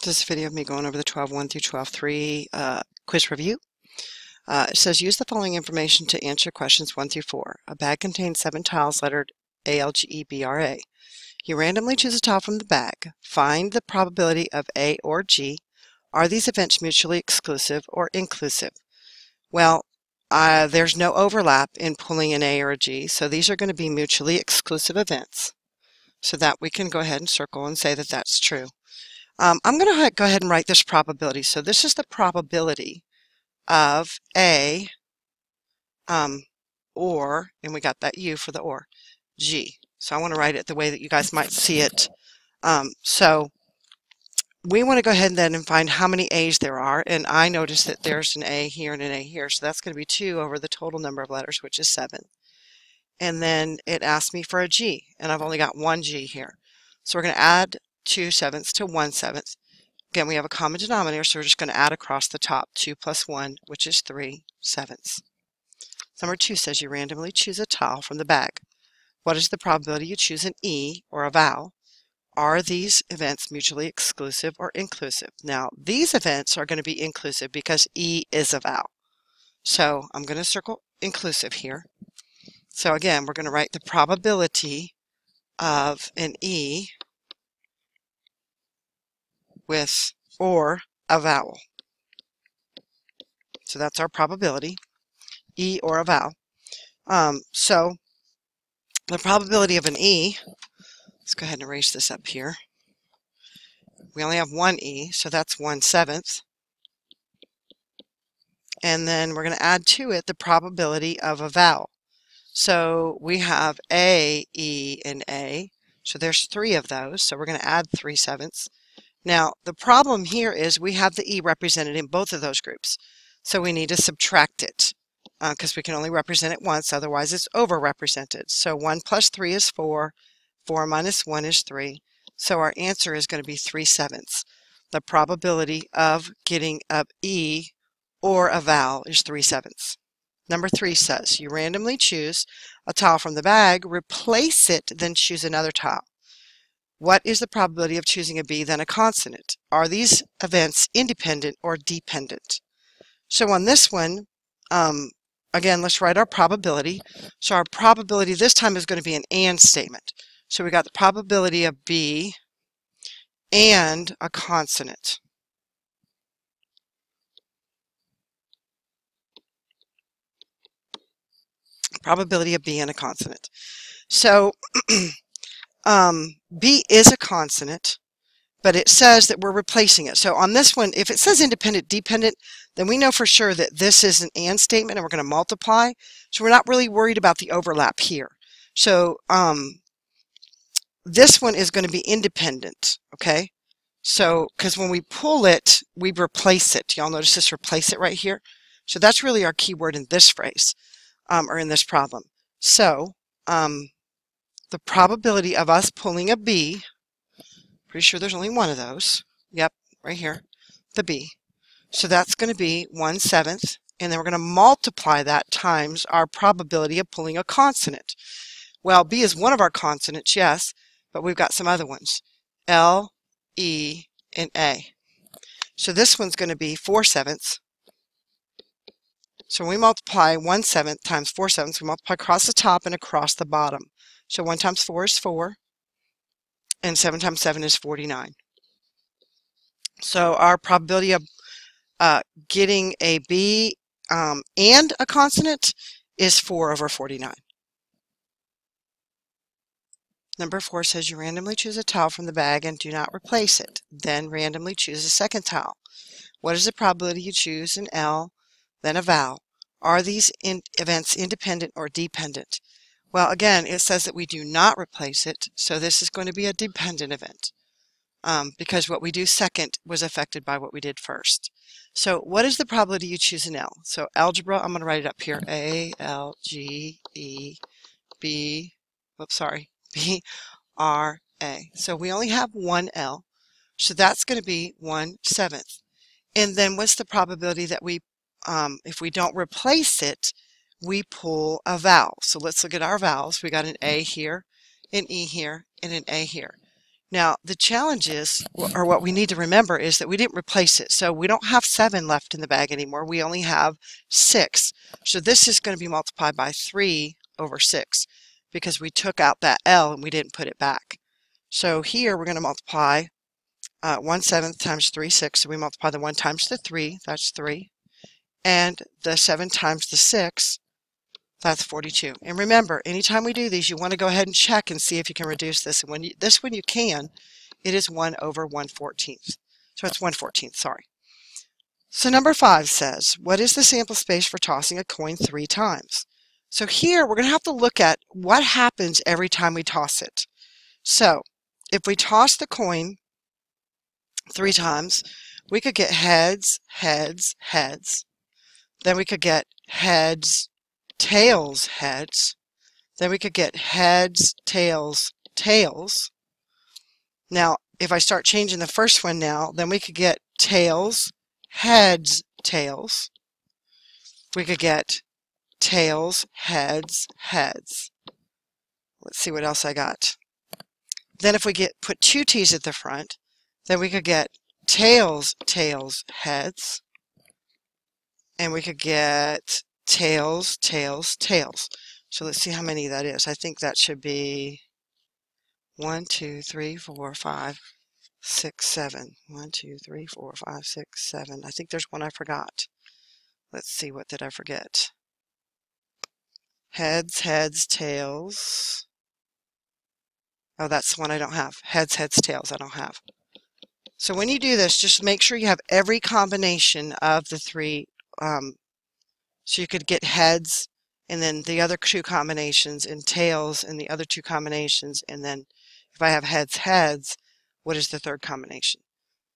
This is a video of me going over the 12.1 through 12.3 quiz review. It says, use the following information to answer questions 1 through 4. A bag contains 7 tiles lettered A, L, G, E, B, R, A. You randomly choose a tile from the bag. Find the probability of A or G. Are these events mutually exclusive or inclusive? Well, there's no overlap in pulling an A or a G, so these are going to be mutually exclusive events. So that we can go ahead and circle and say that that's true. I'm going to go ahead and write this probability. So this is the probability of A, or, and we got that U for the or, G. So I want to write it the way that you guys might see it. So we want to go ahead then and find how many A's there are. And I notice that there's an A here and an A here. So that's going to be 2 over the total number of letters, which is 7. And then it asked me for a G, and I've only got 1 G here. So we're going to add 2 sevenths to 1 seventh. Again, we have a common denominator, so we're just going to add across the top 2 plus 1, which is 3 sevenths. Number 2 says you randomly choose a tile from the bag. What is the probability you choose an E or a vowel? Are these events mutually exclusive or inclusive? Now, these events are going to be inclusive because E is a vowel. So I'm going to circle inclusive here. So again, we're going to write the probability of an E with or a vowel. So that's our probability, E or a vowel. So the probability of an E, let's go ahead and erase this up here. We only have 1 E, so that's 1 seventh. And then we're going to add to it the probability of a vowel. So we have A, E, and A. So there's 3 of those, so we're going to add 3 sevenths. Now, the problem here is we have the E represented in both of those groups. So we need to subtract it because we can only represent it once, otherwise it's overrepresented. So 1 plus 3 is 4, 4 minus 1 is 3. So our answer is going to be 3 sevenths. The probability of getting an E or a vowel is 3 sevenths. Number 3 says you randomly choose a tile from the bag, replace it, then choose another tile. What is the probability of choosing a B then a consonant? Are these events independent or dependent? So on this one, again, let's write our probability. So our probability this time is going to be an and statement. So we got the probability of B and a consonant. Probability of B and a consonant. So B is a consonant, but it says that we're replacing it. So on this one, if it says independent, dependent, then we know for sure that this is an and statement and we're going to multiply. So we're not really worried about the overlap here. So this one is going to be independent, okay? So, because when we pull it, we replace it. Y'all notice this replace it right here? So that's really our key word in this phrase, or in this problem. So, the probability of us pulling a B, pretty sure there's only one of those. Yep, right here, the B. So that's going to be 1 seventh, and then we're going to multiply that times our probability of pulling a consonant. Well, B is one of our consonants, yes, but we've got some other ones, L, E, and A. So this one's going to be 4 sevenths. So when we multiply 1 seventh times 4 sevenths, we multiply across the top and across the bottom. So 1 times 4 is 4, and 7 times 7 is 49. So our probability of getting a B and a consonant is 4 over 49. Number 4 says you randomly choose a tile from the bag and do not replace it. Then randomly choose a second tile. What is the probability you choose an L, then a vowel? Are these events independent or dependent? Well, again, it says that we do not replace it, so this is going to be a dependent event because what we do second was affected by what we did first. So what is the probability you choose an L? So algebra, I'm going to write it up here, A, L, G, E, B, oops, sorry, B, R, A. So we only have 1 L, so that's going to be 1 seventh. And then what's the probability that we, if we don't replace it, we pull a vowel. So let's look at our vowels. We got an A here, an E here, and an A here. Now, the challenge is, or what we need to remember, is that we didn't replace it. So we don't have 7 left in the bag anymore. We only have 6. So this is going to be multiplied by 3 over 6 because we took out that L and we didn't put it back. So here we're going to multiply 1/7 times 3, 6. So we multiply the 1 times the 3, that's 3. And the 7 times the 6, that's 42. And remember, anytime we do these, you want to go ahead and check and see if you can reduce this. And when you can, it is 1 over 1/14. So it's 1/14, sorry. So number 5 says, what is the sample space for tossing a coin 3 times? So here we're going to have to look at what happens every time we toss it. So if we toss the coin 3 times, we could get heads, heads, heads. Then we could get heads, tails, heads. Then we could get heads, tails, tails. Now, if I start changing the first one now, then we could get tails, heads, tails. We could get tails, heads, heads. Let's see what else I got. Then if we put 2 T's at the front, then we could get tails, tails, heads. And we could get tails, tails, tails. So let's see how many that is. I think that should be 1, 2, 3, 4, 5, 6, 7. 1, 2, 3, 4, 5, 6, 7. I think there's one I forgot. Let's see, what did I forget? Heads, heads, tails. Oh, that's the one I don't have. Heads, heads, tails I don't have. So when you do this, just make sure you have every combination of the 3. So you could get heads and then the other 2 combinations, and tails and the other 2 combinations, and then if I have heads, heads, what is the 3rd combination?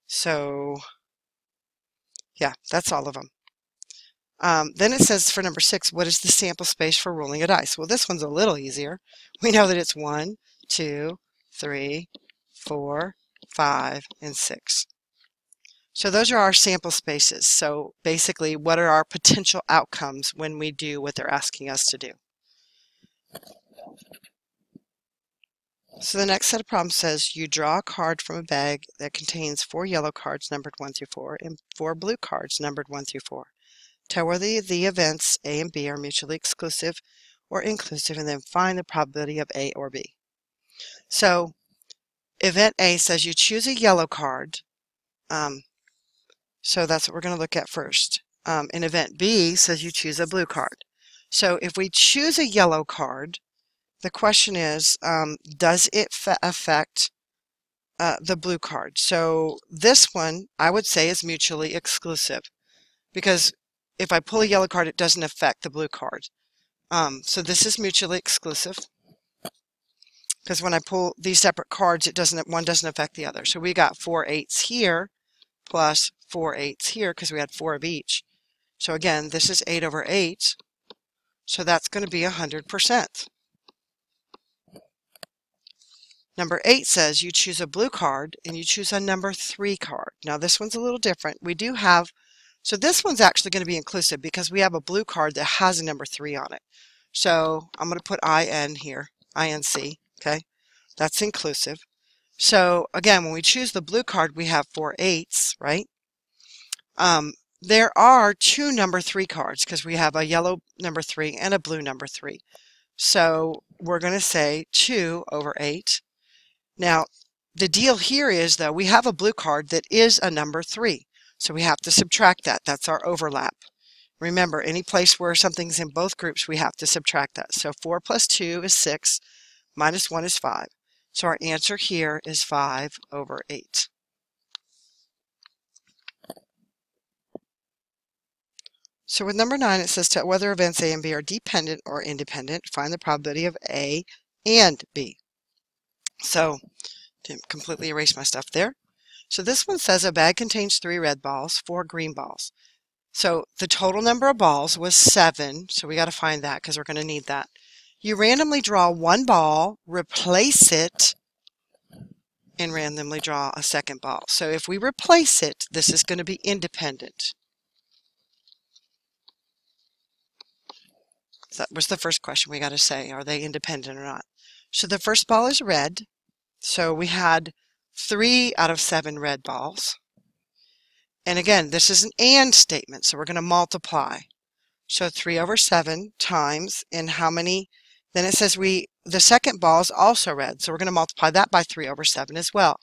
So yeah, that's all of them. Then it says for number 6, what is the sample space for rolling a dice? Well, this one's a little easier. We know that it's 1, 2, 3, 4, 5, and 6. So those are our sample spaces. So basically, what are our potential outcomes when we do what they're asking us to do? So the next set of problems says you draw a card from a bag that contains 4 yellow cards numbered 1 through 4 and 4 blue cards numbered 1 through 4. Tell whether the events A and B are mutually exclusive or inclusive, and then find the probability of A or B. So event A says you choose a yellow card. So that's what we're going to look at first. And event B says you choose a blue card. So if we choose a yellow card, the question is, does it affect the blue card? So this one, I would say, is mutually exclusive, because if I pull a yellow card, it doesn't affect the blue card. So this is mutually exclusive, because when I pull these separate cards, one doesn't affect the other. So we got 4 8s here plus 4 8s here because we had 4 of each. So again, this is 8 over 8. So that's going to be 100%. Number 8 says you choose a blue card and you choose a number 3 card. Now this one's a little different. We do have, so this one's actually going to be inclusive because we have a blue card that has a number 3 on it. So I'm going to put IN here, INC, okay? That's inclusive. So again, when we choose the blue card, we have 4 8s, right? There are 2 number 3 cards because we have a yellow number 3 and a blue number 3. So we're going to say 2 over 8. Now, the deal here is, though, we have a blue card that is a number 3. So we have to subtract that. That's our overlap. Remember, any place where something's in both groups, we have to subtract that. So 4 plus 2 is 6, minus 1 is 5. So our answer here is 5 over 8. So with number 9, it says to whether events A and B are dependent or independent, find the probability of A and B. So, didn't completely erase my stuff there. So this one says a bag contains 3 red balls, 4 green balls. So the total number of balls was 7, so we got to find that because we're going to need that. You randomly draw 1 ball, replace it, and randomly draw a second ball. So if we replace it, this is going to be independent. That was the first question we got to say. Are they independent or not? So the first ball is red. So we had 3 out of 7 red balls. And again, this is an and statement, so we're going to multiply. So 3 over 7 times, and how many? Then it says the second ball is also red, so we're going to multiply that by 3 over 7 as well.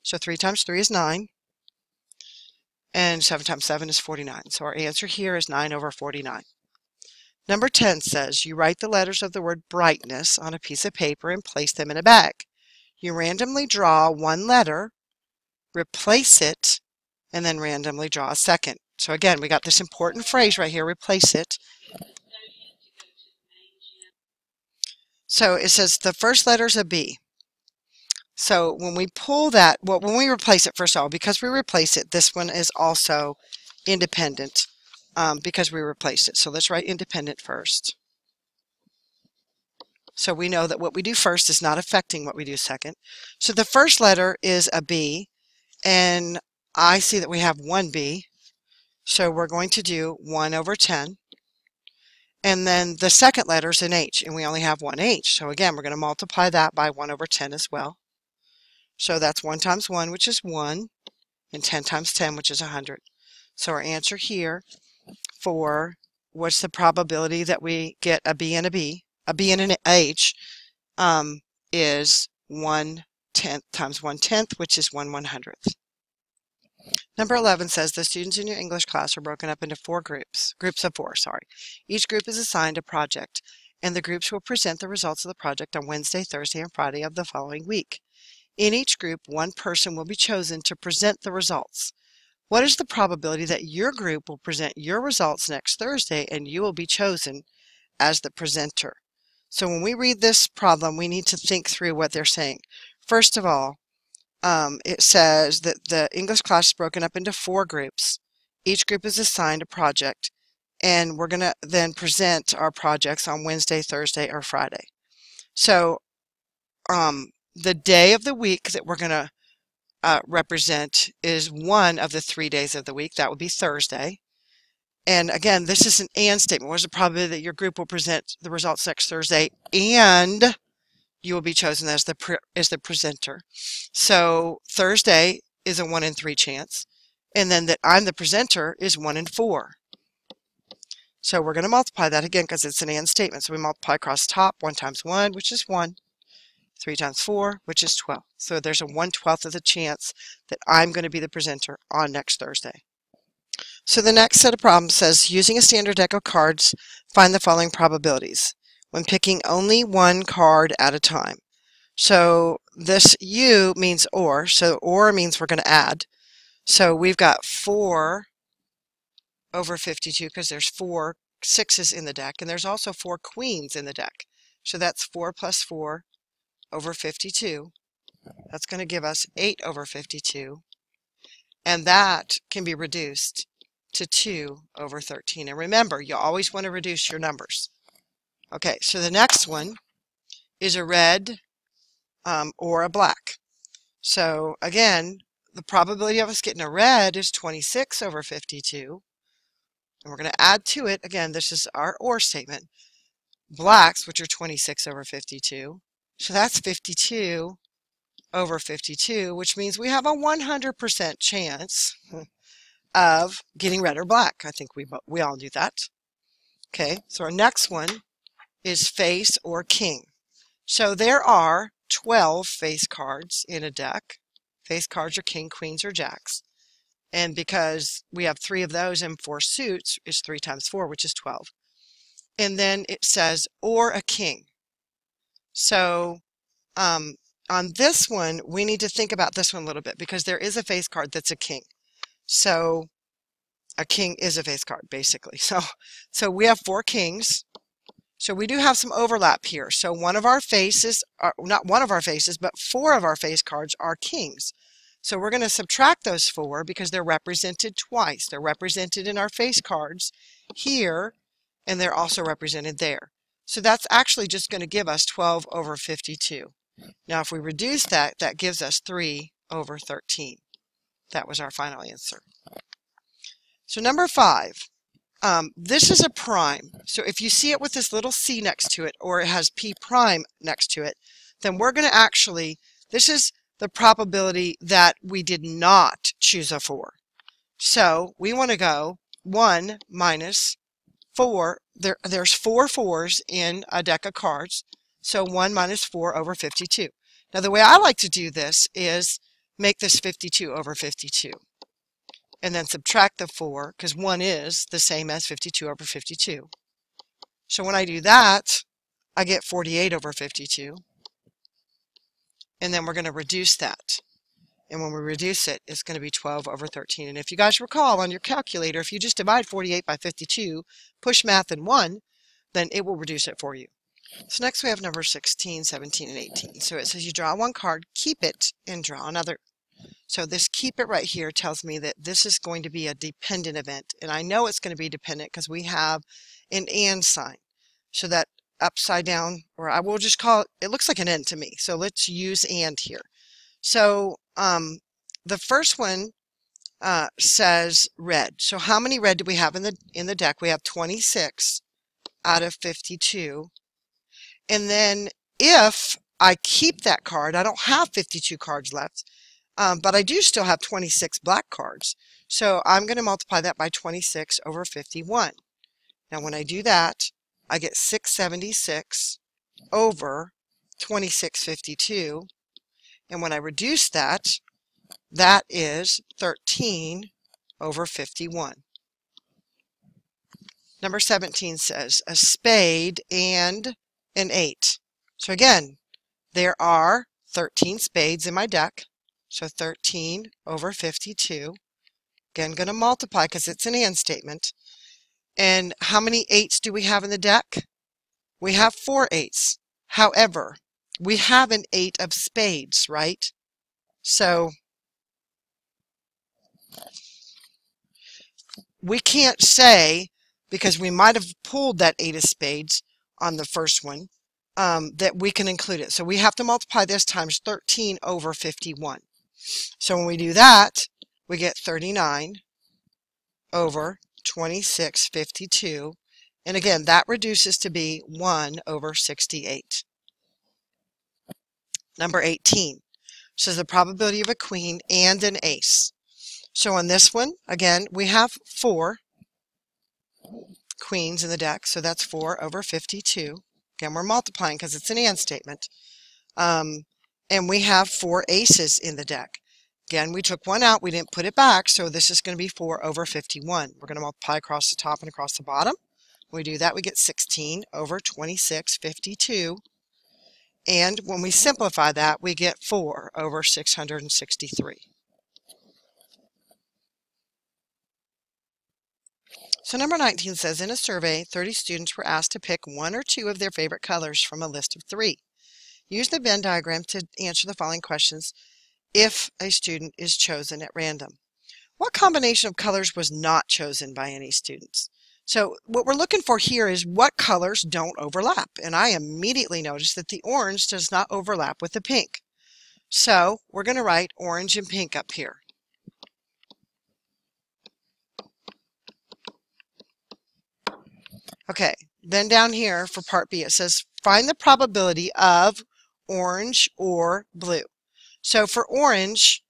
So 3 times 3 is 9, and 7 times 7 is 49. So our answer here is 9 over 49. Number 10 says, you write the letters of the word brightness on a piece of paper and place them in a bag. You randomly draw one letter, replace it, and then randomly draw a second. So again, we got this important phrase right here, replace it. So it says the first letter is a B. So when we pull that, well, when we replace it, first of all, because we replace it, this one is also independent because we replaced it. So let's write independent first. So we know that what we do first is not affecting what we do second. So the first letter is a B, and I see that we have one B. So we're going to do 1 over 10. And then the second letter is an H, and we only have one H. So again, we're going to multiply that by 1 over 10 as well. So that's 1 times 1, which is 1, and 10 times 10, which is 100. So our answer here for what's the probability that we get a B and a B and an H, is 1/10 times 1/10, which is 1/100th. Number 11 says the students in your English class are broken up into groups of 4, sorry. Each group is assigned a project, and the groups will present the results of the project on Wednesday, Thursday, and Friday of the following week. In each group, one person will be chosen to present the results. What is the probability that your group will present your results next Thursday and you will be chosen as the presenter? So when we read this problem, we need to think through what they're saying. First of all, it says that the English class is broken up into 4 groups. Each group is assigned a project, and we're going to then present our projects on Wednesday, Thursday, or Friday. So the day of the week that we're going to represent is one of the 3 days of the week. That would be Thursday. And again, this is an and statement. What is the probability that your group will present the results next Thursday and you will be chosen as the presenter? So Thursday is a 1 in 3 chance, and then that I'm the presenter is 1 in 4. So we're going to multiply that again because it's an and statement. So we multiply across top, 1 times 1, which is 1. 3 times 4, which is 12. So there's a 1/12 of the chance that I'm going to be the presenter on next Thursday. So the next set of problems says, using a standard deck of cards, find the following probabilities when picking only one card at a time. So this U means or, so or means we're going to add. So we've got 4 over 52 because there's 4 6s in the deck, and there's also 4 queens in the deck. So that's 4 plus 4 over 52. That's going to give us 8 over 52, and that can be reduced to 2 over 13. And remember, you always want to reduce your numbers. Okay, so the next one is a red or a black. So again, the probability of us getting a red is 26 over 52, and we're going to add to it, again, this is our or statement, blacks, which are 26 over 52. So that's 52 over 52, which means we have a 100% chance of getting red or black. I think we all knew that. Okay, so our next one is face or king. So there are 12 face cards in a deck. Face cards are king, queens, or jacks. And because we have 3 of those and 4 suits, is 3 times 4, which is 12. And then it says, or a king. So on this one, we need to think about this one a little bit because there is a face card that's a king. So a king is a face card, basically. So we have 4 kings. So we do have some overlap here. So one of our faces, not one of our faces, but 4 of our face cards are kings. So we're going to subtract those 4 because they're represented twice. They're represented in our face cards here, and they're also represented there. So that's actually just going to give us 12 over 52. Now if we reduce that, that gives us 3 over 13. That was our final answer. So number 5, this is a prime. So if you see it with this little c next to it, or it has p prime next to it, then we're going to actually, this is the probability that we did not choose a 4. So we want to go 1 minus 4. There's 4 4s in a deck of cards. So 1 minus 4 over 52. Now the way I like to do this is make this 52 over 52. And then subtract the 4, because 1 is the same as 52 over 52. So when I do that, I get 48 over 52. And then we're going to reduce that. And when we reduce it, it's going to be 12 over 13. And if you guys recall on your calculator, if you just divide 48 by 52, push math in 1, then it will reduce it for you. So next we have number 16, 17, and 18. So it says you draw one card, keep it, and draw another. So this keep it right here tells me that this is going to be a dependent event. And I know it's going to be dependent because we have an and sign. So that upside down, or I will just call it looks like an N to me. So let's use and here. So the first one says red. So how many red do we have in the deck? We have 26 out of 52. And then if I keep that card, I don't have 52 cards left, but I do still have 26 black cards. So I'm going to multiply that by 26 over 51. Now when I do that, I get 676 over 2652. And when I reduce that, that is 13 over 51. Number 17 says a spade and an 8. So again, there are 13 spades in my deck. So 13 over 52. Again, going to multiply because it's an and statement. And how many 8s do we have in the deck? We have 4 8s. However, we have an 8 of spades, right? So we can't say, because we might have pulled that 8 of spades on the first one, that we can include it. So we have to multiply this times 13 over 51. So when we do that, we get 39 over 2652. And again, that reduces to be 1 over 68. Number 18 says the probability of a queen and an ace. So on this one, again, we have 4 queens in the deck. So that's 4 over 52. Again, we're multiplying because it's an and statement. And we have 4 aces in the deck. Again, we took one out. We didn't put it back. So this is going to be 4 over 51. We're going to multiply across the top and across the bottom. When we do that, we get 16 over 2652. And when we simplify that, we get 4 over 663. So number 19 says, in a survey, 30 students were asked to pick 1 or 2 of their favorite colors from a list of 3. Use the Venn diagram to answer the following questions if a student is chosen at random. What combination of colors was not chosen by any students? So what we're looking for here is what colors don't overlap. And I immediately noticed that the orange does not overlap with the pink. So we're going to write orange and pink up here. Okay, then down here for part B, it says find the probability of orange or blue. So for orange,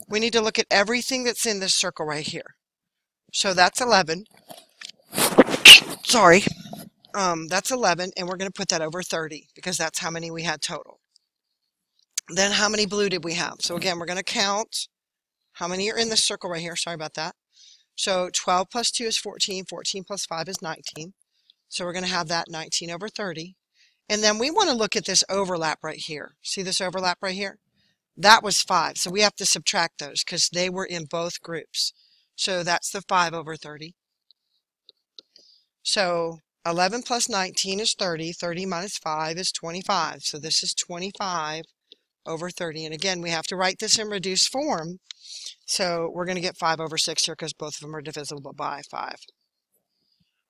we need to look at everything that's in this circle right here. So that's 11. Sorry. That's 11, and we're going to put that over 30 because that's how many we had total. Then how many blue did we have? So again, we're going to count how many are in the circle right here. Sorry about that. So 12 plus 2 is 14. 14 plus 5 is 19. So we're going to have that 19 over 30. And then we want to look at this overlap right here. See this overlap right here? That was 5. So we have to subtract those because they were in both groups. So that's the 5 over 30. So 11 plus 19 is 30. 30 minus 5 is 25. So this is 25 over 30. And again, we have to write this in reduced form. So we're going to get 5 over 6 here because both of them are divisible by 5.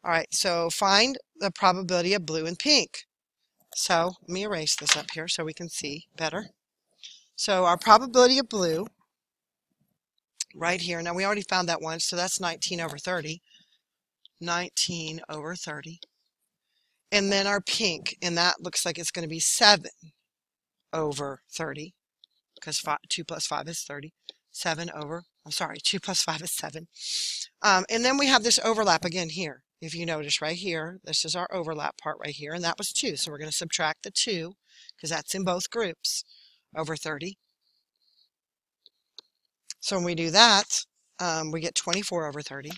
All right, so find the probability of blue and pink. So let me erase this up here so we can see better. So our probability of blue right here. Now we already found that one, so that's 19 over 30. 19 over 30. And then our pink, and that looks like it's going to be 7 over 30. because 2 plus 5 is 30. 7 over, I'm sorry, 2 plus 5 is 7. And then we have this overlap again here. If you notice right here, this is our overlap part right here, and that was 2. So we're going to subtract the 2, because that's in both groups, over 30. So when we do that, we get 24 over 30.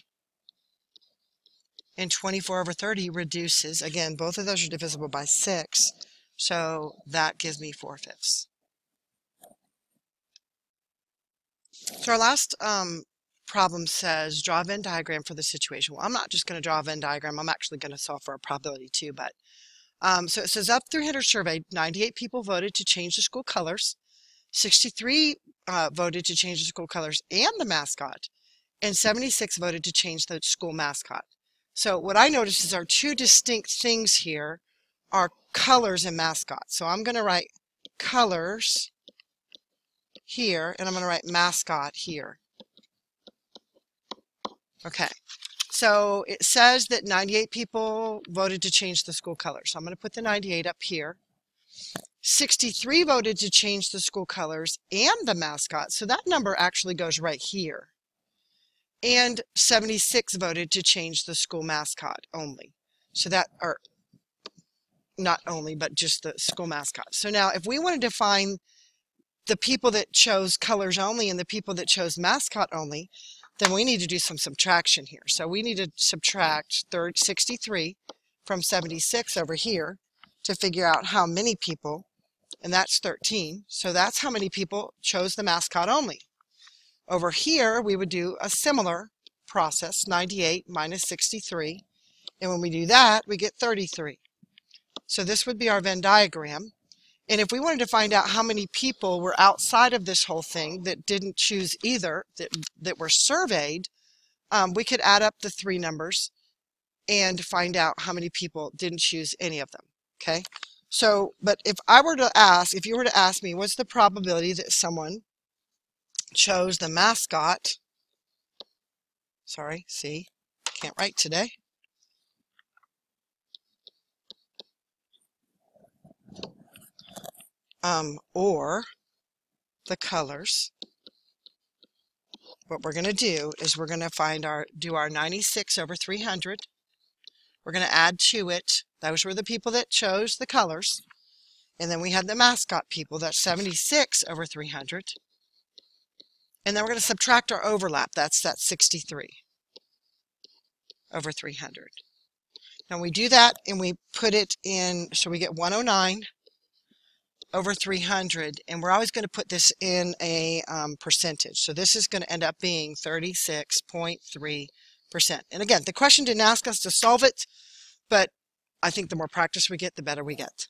And 24 over 30 reduces, again, both of those are divisible by 6, so that gives me 4/5. So our last problem says, draw a Venn diagram for the situation. Well, I'm not just going to draw a Venn diagram, I'm actually going to solve for a probability too, but so it says, up 300 surveyed, 98 people voted to change the school colors, 63 voted to change the school colors and the mascot, and 76 voted to change the school mascot. So what I noticed is our two distinct things here are colors and mascot. So I'm going to write colors here, and I'm going to write mascot here. Okay, so it says that 98 people voted to change the school colors. So I'm going to put the 98 up here. 63 voted to change the school colors and the mascot. So that number actually goes right here. And 76 voted to change the school mascot only. So that, or not only, but just the school mascot. So now if we wanted to find the people that chose colors only and the people that chose mascot only, then we need to do some subtraction here. So we need to subtract 63 from 76 over here to figure out how many people, and that's 13. So that's how many people chose the mascot only. Over here, we would do a similar process, 98 minus 63. And when we do that, we get 33. So this would be our Venn diagram. And if we wanted to find out how many people were outside of this whole thing that didn't choose either, that were surveyed, we could add up the three numbers and find out how many people didn't choose any of them. Okay? So, but if you were to ask me, what's the probability that someone chose the mascot, sorry, see, can't write today, or the colors, what we're going to do is we're going to do our 96 over 300. We're going to add to it, those were the people that chose the colors, and then we had the mascot people, that's 76 over 300. And then we're going to subtract our overlap, that's that 63 over 300. Now we do that and we put it in, so we get 109 over 300, and we're always going to put this in a percentage. So this is going to end up being 36.3%. And again, the question didn't ask us to solve it, but I think the more practice we get, the better we get.